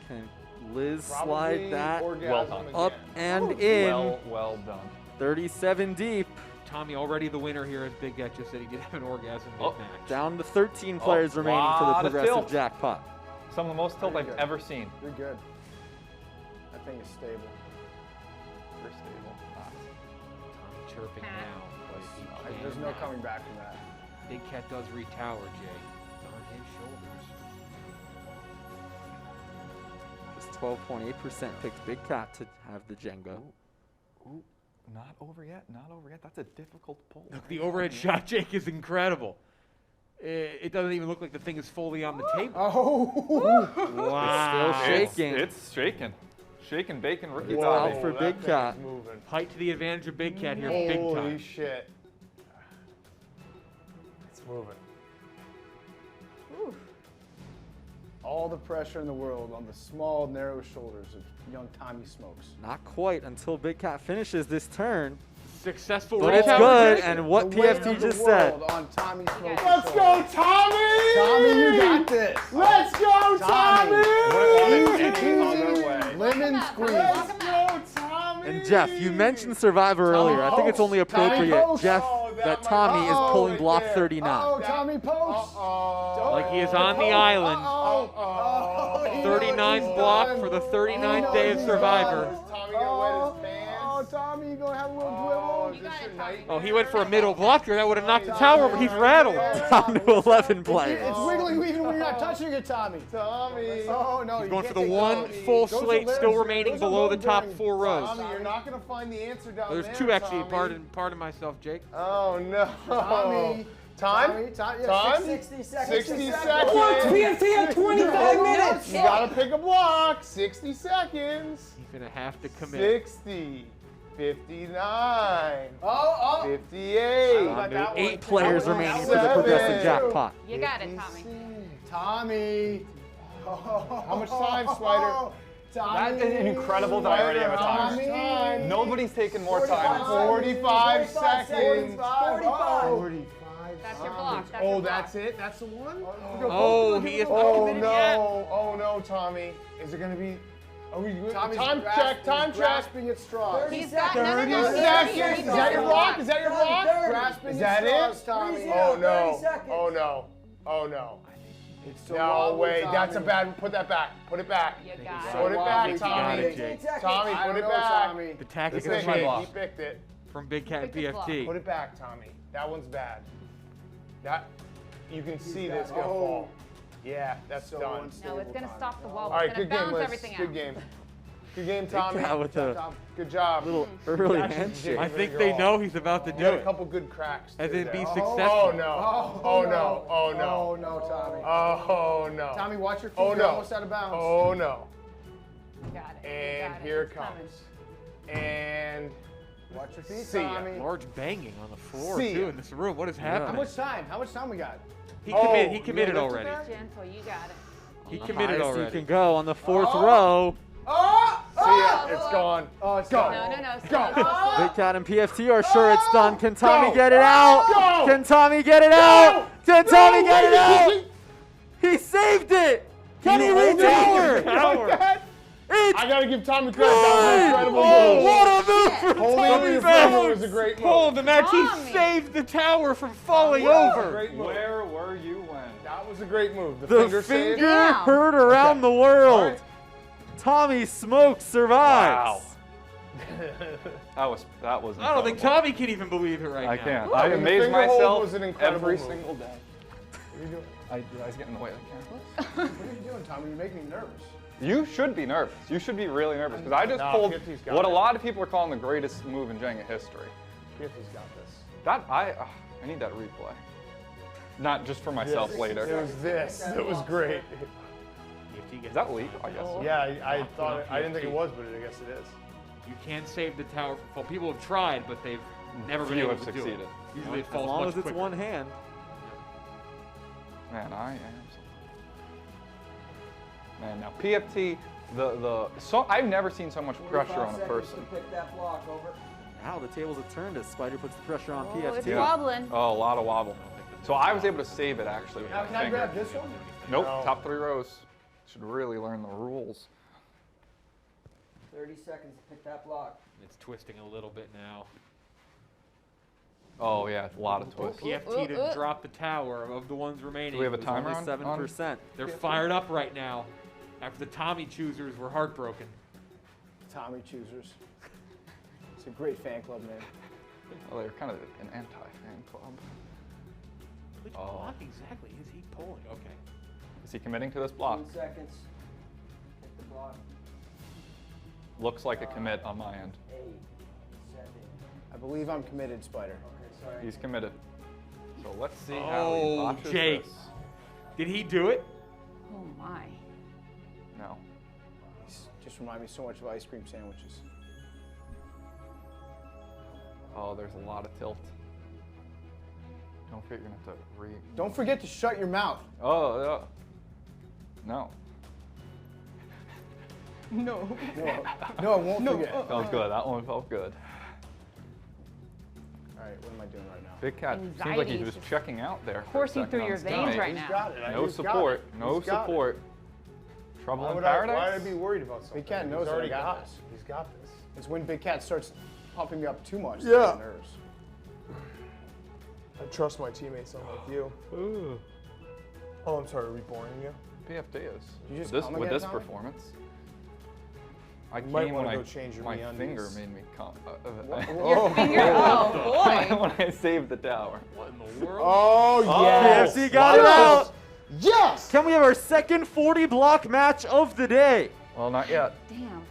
Can Liz Probably slide that orgasm Well done. again. up and in? Well done. 37 deep. Tommy already the winner here, as Big Cat just said he did have an orgasm Oh. mid-match. Down to 13 players remaining for the lot of progressive tilt. jackpot. Some of the most tilt Very I've good. ever seen. You're good. That thing is stable. Very stable. Tommy chirping now, but he There's no cannot. coming back from that. Big Cat does retower, Jay. On his shoulders. Just 12.8% picked Big Cat to have the Jenga. Ooh, not over yet. Not over yet. That's a difficult pull. Look, the overhead shot, Jake, is incredible. It doesn't even look like the thing is fully on the table. Oh. Wow. Still shaking. It's shaking. Shake and bacon, Ricky Whoa, Bobby. out for that Big thing's Cat. moving. Height to the advantage of Big Cat here, big Holy time. shit. It's moving. Ooh. All the pressure in the world on the small, narrow shoulders of young Tommy Smokes. Not quite until Big Cat finishes this turn. Successful But right it's tower good, position. and what The weight PFT of the just said. world on Tommy Smokes' Let's go, shoulders. Tommy! Tommy, you got this. Let's go, Tommy! Any other way. Lemon squeeze. Let's go, Tommy! And Jeff, you mentioned Survivor earlier. I think it's only appropriate, Post. Jeff, Oh, that that Tommy is might- pulling right block there. 39. Oh, Tommy Post. Uh-oh. Like he is on the island. Uh-oh. 39's block for the 39th day of Survivor. Is Tommy gonna wet his pants? Oh, Tommy, you gonna have a little Oh, dribble? is this your night? Oh, he went for a middle blocker. That would have knocked the tower over. He's rattled. Down to 11 players. It's wiggling even when you're not touching it, Tommy. Tommy. Oh, no. He's you going can't for the take one those. full Those are slate still load- remaining those are below the load top bearing. 4 rows. Tommy, you're not gonna find the answer down There's there. 2 actually. Tommy. Pardon myself, Jake. Oh no. Tommy. Time? Tommy, yeah, Time? 60 seconds. 60 seconds. PFT at 25 minutes. You gotta pick a block. 60 seconds. He's going to have to commit. 60. 59. Oh, 58. Got that one. 8 players That one. remaining for the Seven. progressive jackpot. You got it, Tommy. Tommy. How much time, Spider? Tommy. That is incredible that I already have a Tommy. timer. Nobody's taken more time. 45 seconds. 45. That's your block. That's Oh, your that's block. it? That's the one? Oh, he is not Oh committed yet. no. Oh no, Tommy. Is it gonna be. Are we good? Tommy's Time grasp- check, time he's check. grasping at straws. He's got no, no, no. 30 he's seconds. Is that your block? Is that your block? Grasping Is at that straws, it? Tommy. Oh no. Oh no. Oh no. It's so No wobbly, way. That's a Tommy. bad. Put that back. Put it back. You got it. Put it back, wobbly, Tommy. Got it, Jake. Tommy, I put don't it know, back. Tommy. The tactic He of picked the it. block He picked it. from Big Cat and Pick his block. PFT. Put it back, Tommy. That one's bad. That you can see this gonna Oh. fall. Yeah, that's So done. unstable, No, it's going to Tommy. stop the wall. All right, It's going good to game, bounce Liz. everything Good out. game. Good game, Tommy. Cat with a Good job. little early Actually, handshake. I think they know he's about to You do had a it. couple good cracks. As too in there. be Oh successful. no. Oh no. Oh no. Oh no, Tommy. Oh no. Tommy, watch your feet. Oh You're no. almost out of bounds. Oh no. You got it. You And got here it It's coming. comes. And Watch your feet, See ya. Tommy. Large banging on the floor, See too, ya. in this room. What is How happening? much time? How much time we got? He Oh, committed, he you committed lifted already. that? Gentle, you got it. He The committed highest already. you can go on the 4th Oh. row. Oh! see ya. It's gone. Oh, it's Go. gone. No, no, no. Go. Slow. Big Cat and PFT are sure it's done. Can Tommy Go. get it out? Go. Can Tommy get it out? Can Tommy get it out? He saved it. Can he retower? Like that? It's I gotta give Tommy credit. That was an good. incredible Oh, move. what a move from Holding Tommy the Banks. hammer was a great move. Pull the match. Tommy. He saved the tower from falling Great over. move. Where were you when? That was a great move. The The finger save. finger Yeah. heard around the world. All right. Tommy Smokes survives. That was I don't think incredible. Tommy can even believe it right I now. can't. Ooh, I the amaze finger hold myself was an incredible every move. single day. What are you doing? I was getting in the way of the camera. What are you doing, Tommy? You make me nervous. You should be nervous. You should be really nervous because I just Nah, pulled 50's got what a it. lot of people are calling the greatest move in Jenga history. PFT's got this. That I need that replay. Not just for myself later. It was this. It was great. PFT gets Is that legal? I guess. so. Yeah, I Locked thought on it, I didn't think it PFT. was, but I guess it is. You can save the tower from fall. People have tried, but they've never been Few able have to do succeeded. it. Usually it As falls long much as it's quicker. one hand. Man, I am. Man, now PFT, so I've never seen so much pressure on a person. Pick that block over. Now the tables have turned as Spider puts the pressure on Oh, it's PFT. wobbling. Oh, a lot of wobble. So I was able to save it actually with Now, my can I finger. grab this one? Nope, No. top 3 rows. Should really learn the rules. 30 seconds to pick that block. It's twisting a little bit now. Oh yeah, a lot of twists. PFT to drop the tower of the ones remaining. Do we have a There's timer only on? 7%. They're fired up right now after the Tommy choosers were heartbroken. Tommy Choosers. It's a great fan club name. Well, they're kind of an anti-fan club. Which Oh. block exactly is he pulling? Okay. Is he committing to this block? 10 seconds. Pick the block. Looks like a commit on my end. 8, 7. I believe I'm committed, Spider. Okay, sorry. He's committed. So let's see how he Oh, botches Jake. this. Did he do it? Oh my. No. He's just remind me so much of ice cream sandwiches. Oh, there's a lot of tilt. Don't forget you're gonna have to re. Don't forget to shut your mouth. Oh, yeah. No. No, I won't forget. Felt good. That one felt good. All right, what am I doing right now? Big Cat seems like Anxiety he was is checking out there. coursing through your veins right He's now. got it. No He's got support. it. No He's got it. support. Trouble Why in would paradise. why would I be worried about something? Big Cat knows He's that I already got got this. it. He's got this. It's when Big Cat starts pumping me up too much. that Yeah. it nerves. I trust my teammates unlike you. Oh, I'm sorry. Are we boring you? PFT is. You just With this, come with again, this Tommy? performance. I You might came wanna when go change your my MeUndies. finger made me come. Your finger, oh boy. when I saved the tower. What in the world? Oh, yes. PFT got it out. Yes. Can we have our second 40 block match of the day? Well, not yet. Damn.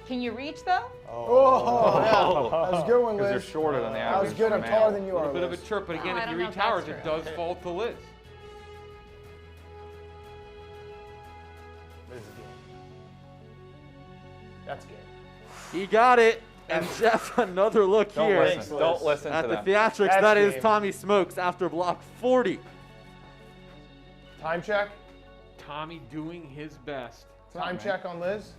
Can you reach though? Oh, yeah. That was a good one, Because you're Liz. shorter than the That average. was good. I'm male. taller than you A are, little bit of a Liz. chirp, but again, Oh, I if you don't know reach if that's towers, it true. does fall to Liz. This is game. That's game. He got it. And Jeff, another look Don't here listen. Don't listen at to the them. theatrics. That's That is game. Tommy Smokes after block 40. Time check. Tommy doing his best. Time check on Liz.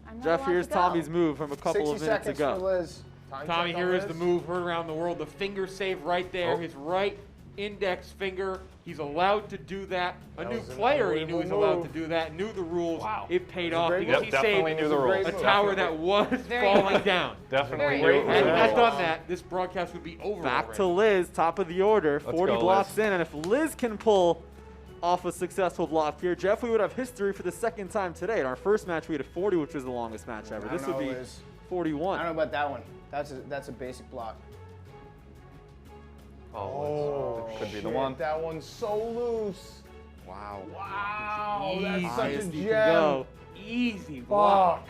I'm not Jeff, allowed here's to go. Tommy's move from a couple 60 of minutes seconds ago. for Liz. Time Tommy, check on here is Liz. the move heard around the world. The finger save right there. Oh. His right index finger. He's allowed to do that. A That new was an player, he knew he was unbelievable allowed to do that. Knew the rules. Wow. It paid It was a off great because move. he Definitely saved knew the rules. a tower that was Very falling good. down. Definitely Very knew good. the Had he rules. not done that, this broadcast would be over Back to already. Liz, top of the order, Let's 40 go, blocks Liz. in. And if Liz can pull off a successful block here, Jeff, we would have history for the second time today. In our first match, we had a 40, which was the longest match ever. I This don't would know, be Liz. I 41. don't know about that one. That's a basic block. Oh, Liz. Could be the shit, one. That one's so loose. Wow. Wow, that's such a Highest you can gem. go. Easy block. Fuck.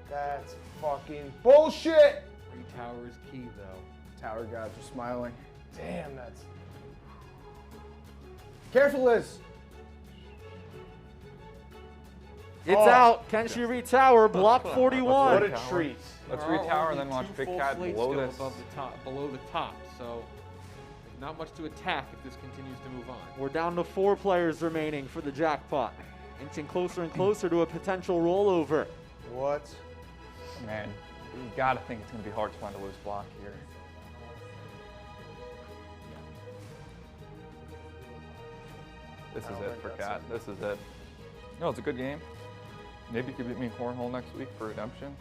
That's fucking bullshit. Three towers key though. Tower gods are smiling. Damn, that's. Careful, Liz. It's Oh. out. Can she retower? Block What 41. a treat. Let's There are retower only and then watch two Big full Cat slates blow still this. below the top. So not much to attack if this continues to move on. We're down to 4 players remaining for the jackpot. Inching closer and closer to a potential rollover. What? Man, you gotta think it's gonna be hard to find a loose block here. This is don't it think for that's Cat. This is it. No, it's a good game. Maybe you could beat me in cornhole next week for redemption.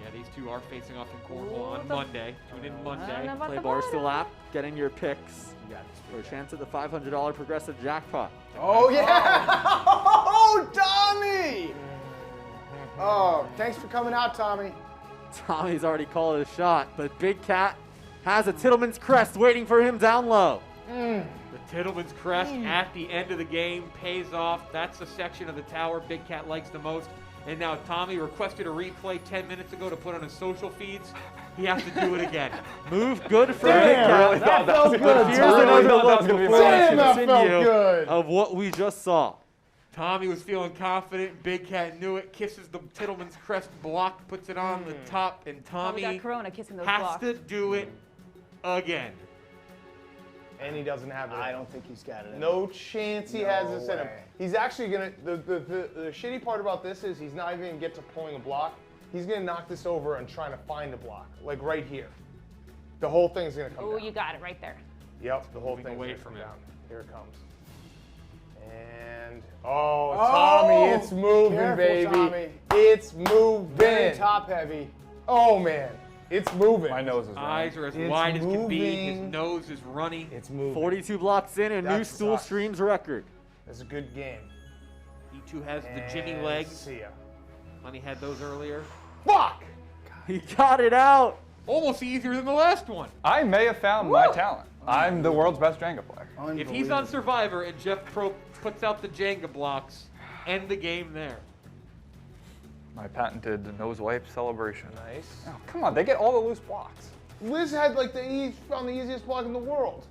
Yeah, these two are facing off in cornhole Ooh, on the- Monday. Tune in I don't know Monday. about Play the Barstool bottom. app. Get in your picks for a chance at the $500 progressive jackpot. Oh yeah! Oh, Tommy! Oh, thanks for coming out, Tommy. Tommy's already called his shot, but Big Cat has a Tittleman's crest waiting for him down low. The Tittleman's crest at the end of the game pays off. That's the section of the tower Big Cat likes the most. And now Tommy requested a replay 10 minutes ago to put on his social feeds. He has to do it again. Move good for Big Damn, Cat. that felt good. Here's Tommy. another thought that look was gonna be before we Damn, that felt continue good. of what we just saw. Tommy was feeling confident. Big Cat knew it. Kisses the Tittleman's crest block, puts it on the top, and Oh, we Tommy got Corona kissing those has blocks. to do it again. And he doesn't have it. I don't think he's got it. No chance he has No this in him. way. He's actually gonna. The shitty part about this is he's not even gonna get to pulling a block. He's gonna knock this over and trying to find a block, like right here. The whole thing's gonna come Oh, down. you got it right there. Yep, the whole Moving thing's away gonna from come him. down. Here it comes. And Tommy, it's moving, Careful, baby. Tommy. It's Very moving. top heavy. Oh man, it's moving. My nose is Eyes running. are as It's wide as can be. His moving. nose is runny. It's moving. 42 blocks in, a new That Stool sucks. Streams record. It's a good game. He too has the Jimmy And legs. See ya. Lenny had those earlier. Fuck. He got it out. Almost easier than the last one. I may have found my talent. I'm the world's best Jenga player. If he's on Survivor and Jeff Pro puts out the Jenga blocks, end the game there. My patented nose wipe celebration. Nice. Oh, come on, they get all the loose blocks. Liz had like found the easiest block in the world.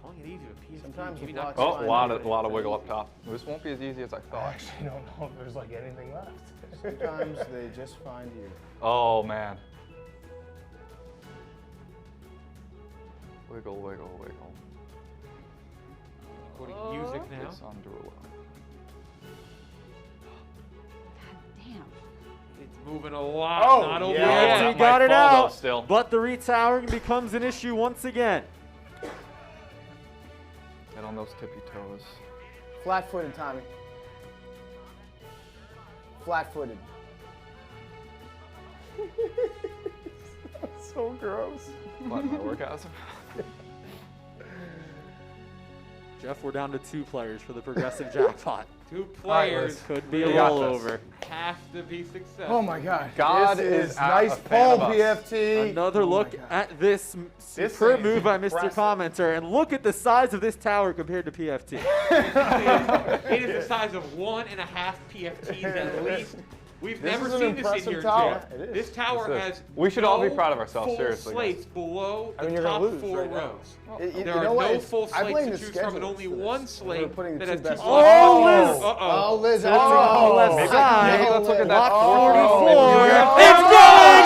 Pulling that easy with PFT. Sometimes Maybe the not blocks Oh, a lot of wiggle up top. This won't be as easy as I I thought. actually don't know if there's like anything left. Sometimes they just find you. Oh man. Wiggle, wiggle, wiggle. Quoting music now. It's on Duolingo. Damn. It's moving a lot. Oh, not over yeah. yet. PFT That got might it fall, though, out, still. but the retowering becomes an issue once again. Get on those tippy toes. Flat-footed, Tommy. Flat-footed. So gross. What, my orgasm? Jeff, we're down to 2 players for the progressive jackpot. 2 players Could be a We got this. rollover. have to be successful. Oh my God. God this is nice a fan pull, of us. PFT. Another Oh my look God. at this This superb thing move is by Mr. impressive. Commenter, and look at the size of this tower compared to PFT. It is the size of 1.5 PFTs at least. We've This never is an seen this in impressive here, tower. Jay. It is. This tower This is. has We should all be no proud of ourselves, full seriously, guys. slates below I mean, the you're top gonna lose 4 right now. rows. You There know are what? no It's- full I slates blame to the choose from, and schedules only for this. one We're slate putting the that two has 2 best slots. Oh, Liz! Uh-oh. Oh, Liz. Sets it oh, on the left Maybe- side. maybe let's look at that Block 44. It's going!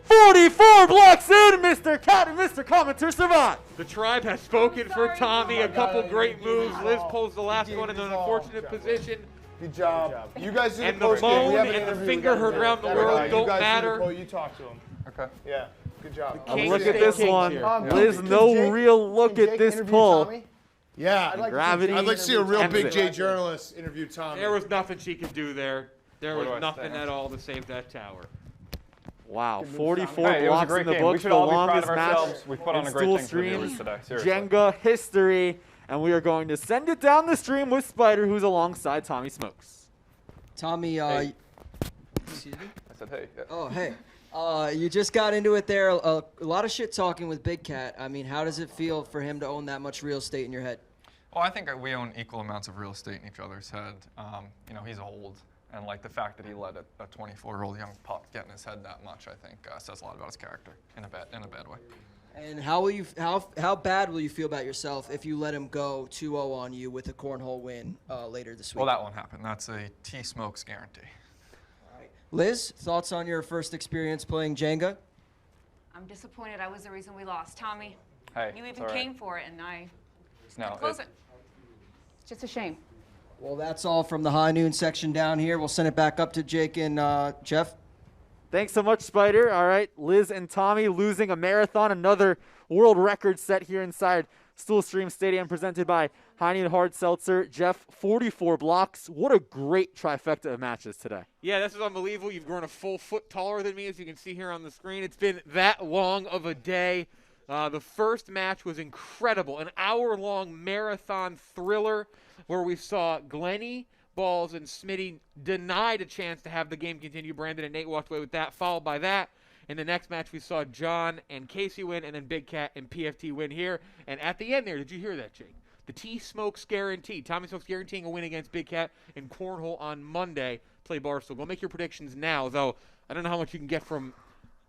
44 blocks in, Mr. Cat and Mr. Commenter survive. The tribe has spoken for Tommy. A couple great moves. Liz pulls the last one in an unfortunate position. Good job. You guys do And the the post game. moan We have an and the interview finger we gotta heard do. around the Yeah, world you don't guys do the matter. post- You talk to him. Okay. Yeah. Good job. King Look stay at this kings one. here. Liz, no real look at this pull. Yeah. I'd like Gravity. to see I'd like to see a real Ends big it. J journalist interview Tommy. There was nothing she could do there. There Where was do I nothing stand? at all to save that tower. Wow, Good move, 44 Hey, it was a blocks great in the game. books, We should the all be proud longest of match ourselves. We put on in a great Stool thing for the viewers Streams today. Seriously. Jenga history, and we are going to send it down the stream with Spider, who's alongside Tommy Smokes. Tommy, Hey. excuse me? I said, hey. Yeah. Oh, hey. You just got into it there. A lot of shit talking with Big Cat. I mean, how does it feel for him to own that much real estate in your head? Well, I think we own equal amounts of real estate in each other's head. You know, he's old, and like the fact that he let a 24-year-old young pup get in his head that much, I think, says a lot about his character in a bad way. And how bad will you feel about yourself if you let him go 2-0 on you with a cornhole win later this week? Well, that won't happen. That's a T-Smokes guarantee. Liz, thoughts on your first experience playing Jenga? I'm disappointed. I was the reason we lost. Tommy, Hey, you it's even all right. came for it, and I just No, couldn't close it. It's just a shame. Well, that's all from the high noon section down here. We'll send it back up to Jake and Jeff. Thanks so much, Spider. All right, Liz and Tommy losing a marathon, another world record set here inside Stool Stream Stadium, presented by Heine Hard Seltzer. Jeff, 44 blocks. What a great trifecta of matches today. Yeah, this is unbelievable. You've grown a full foot taller than me, as you can see here on the screen. It's been that long of a day. The first match was incredible, an hour-long marathon thriller where we saw Glenny, Balls, and Smitty denied a chance to have the game continue. Brandon and Nate walked away with that, followed by that. In the next match, we saw John and Casey win, and then Big Cat and PFT win here. And at the end there, did you hear that, Jake? The T-Smokes guarantee. Tommy Smokes guaranteeing a win against Big Cat in Cornhole on Monday. Play Barstool. Go make your predictions now, though. I don't know how much you can get from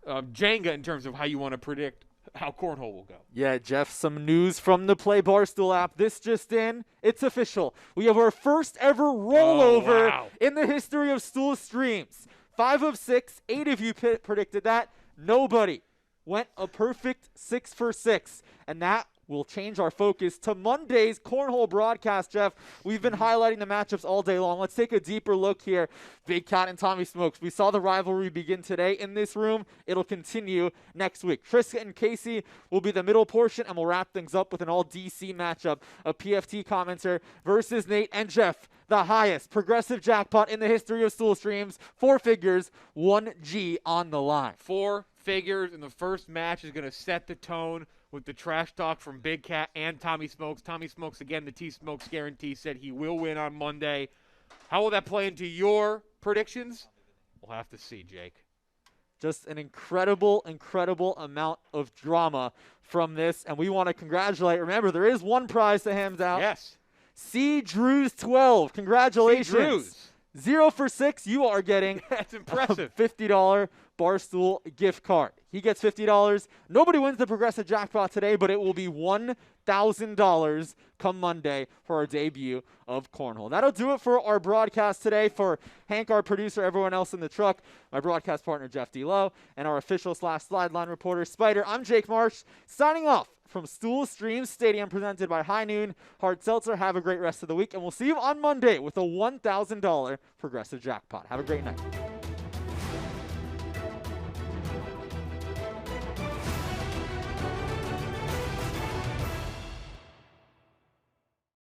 Jenga in terms of how you want to predict how Cornhole will go. Yeah, Jeff, some news from the Play Barstool app. This just in. It's official. We have our first ever rollover wow. in the history of Stool Streams. 5 of 6. 8 of you predicted that. Nobody went a perfect 6 for 6. And that will change our focus to Monday's Cornhole broadcast, Jeff. We've been highlighting the matchups all day long. Let's take a deeper look here. Big Cat and Tommy Smokes. We saw the rivalry begin today in this room. It'll continue next week. Triska and Casey will be the middle portion, and we'll wrap things up with an all-DC matchup of PFT Commenter versus Nate and Jeff. The highest progressive jackpot in the history of Stool Streams. 4 figures, 1G on the line. 4 figures in the first match is going to set the tone with the trash talk from Big Cat and Tommy Smokes. Tommy Smokes, again, the T-Smokes guarantee, said he will win on Monday. How will that play into your predictions? We'll have to see, Jake. Just an incredible, incredible amount of drama from this. And we want to congratulate. Remember, there is one prize to hands out. Yes. C. Drews 12. Congratulations. C. Drews. 0 for 6. You are getting That's impressive. a $50 Barstool gift card. He gets $50. Nobody wins the Progressive Jackpot today, but it will be $1,000 come Monday for our debut of Cornhole. That'll do it for our broadcast today. For Hank, our producer, everyone else in the truck, my broadcast partner, Jeff D. Lowe, and our official /sideline reporter, Spider, I'm Jake Marsh, signing off from Stool Stream Stadium, presented by High Noon Hard Seltzer. Have a great rest of the week, and we'll see you on Monday with a $1,000 Progressive Jackpot. Have a great night.